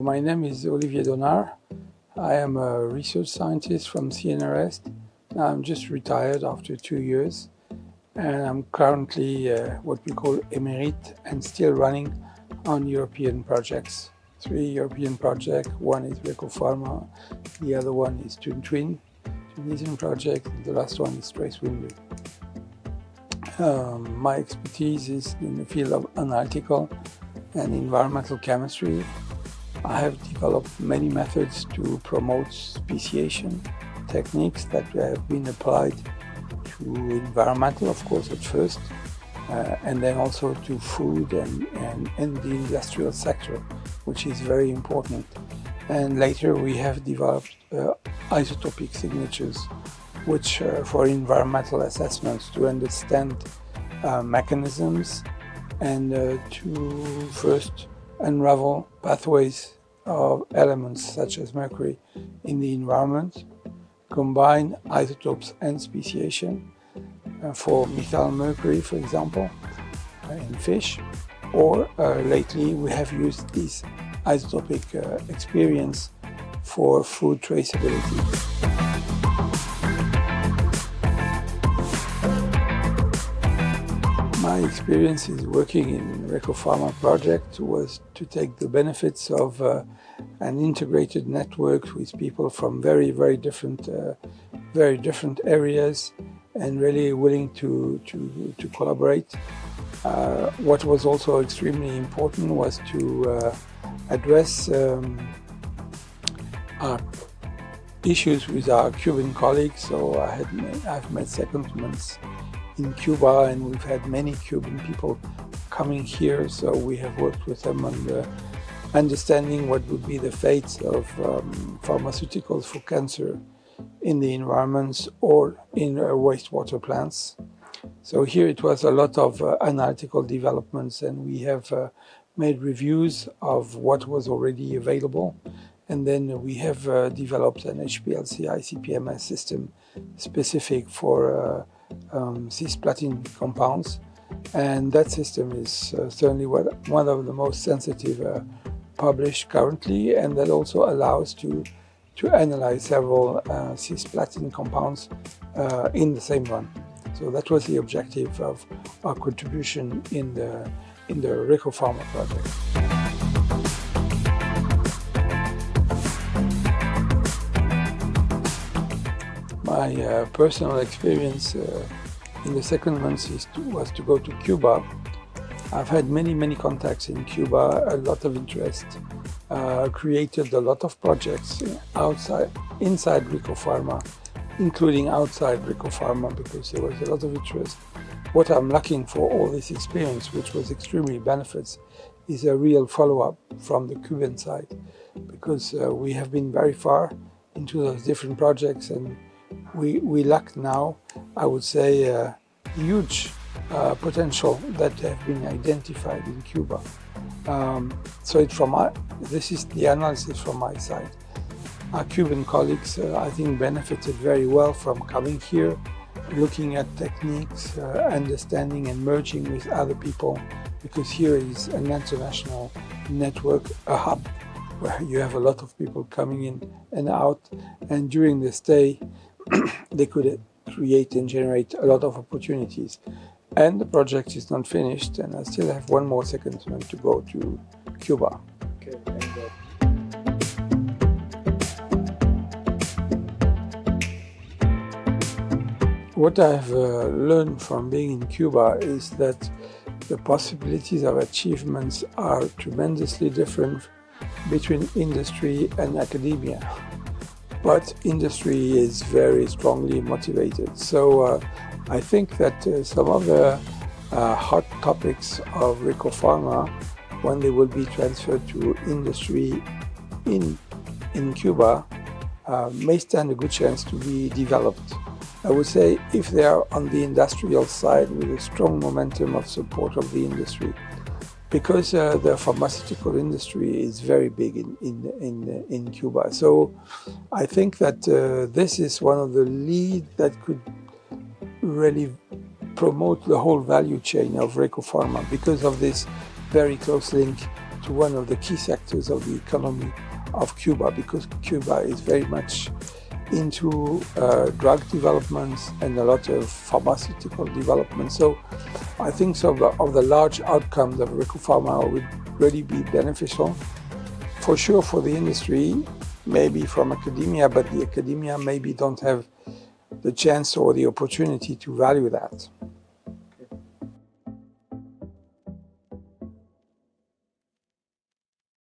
My name is Olivier Donard. I am a research scientist from CNRS. I'm just retired after 2 years, and I'm currently what we call emerite and still running on European projects. 3 European projects. One is RecoPharma, the other one is Twin, Tunisian project, and the last one is Trace Windmill. My expertise is in the field of analytical and environmental chemistry. I have developed many methods to promote speciation techniques that have been applied to environmental, of course, at first, and then also to food and the industrial sector, which is very important. And later we have developed isotopic signatures, which for environmental assessments to understand mechanisms and to first unravel pathways of elements such as mercury in the environment, combine isotopes and speciation for methyl mercury, for example, in fish, or lately we have used this isotopic experience for food traceability. My experiences working in RecoPharma project was to take the benefits of an integrated network with people from very different areas and really willing to collaborate. What was also extremely important was to address our issues with our Cuban colleagues. So I've made secondments in Cuba, and we've had many Cuban people coming here, so we have worked with them on understanding what would be the fates of pharmaceuticals for cancer in the environments or in wastewater plants. So here it was a lot of analytical developments, and we have made reviews of what was already available, and then we have developed an HPLC ICP-MS system specific for cisplatin compounds, and that system is certainly one of the most sensitive published currently, and that also allows to analyze several cisplatin compounds in the same run. So that was the objective of our contribution in the RecoPharma project. My personal experience in the second month was to go to Cuba. I've had many contacts in Cuba, a lot of interest, created a lot of projects inside RecoPharma, including outside RecoPharma, because there was a lot of interest. What I'm lacking for all this experience, which was extremely benefits, is a real follow-up from the Cuban side, because we have been very far into those different projects, and we lack now, I would say, huge potential that have been identified in Cuba. So this is the analysis from my side. Our Cuban colleagues, I think, benefited very well from coming here, looking at techniques, understanding and merging with other people, because here is an international network, a hub, where you have a lot of people coming in and out, and during the stay, they could create and generate a lot of opportunities. And the project is not finished, and I still have one more secondment to go to Cuba. Okay. What I've learned from being in Cuba is that the possibilities of achievements are tremendously different between industry and academia. But industry is very strongly motivated. So I think that some of the hot topics of RecoPharma, when they will be transferred to industry in Cuba, may stand a good chance to be developed. I would say if they are on the industrial side with a strong momentum of support of the industry, because the pharmaceutical industry is very big in Cuba. So I think that this is one of the leads that could really promote the whole value chain of RecoPharma because of this very close link to one of the key sectors of the economy of Cuba, because Cuba is very much into drug developments and a lot of pharmaceutical development. So I think some of the large outcomes of RecoPharma would really be beneficial, for sure for the industry, maybe from academia, but the academia maybe don't have the chance or the opportunity to value that.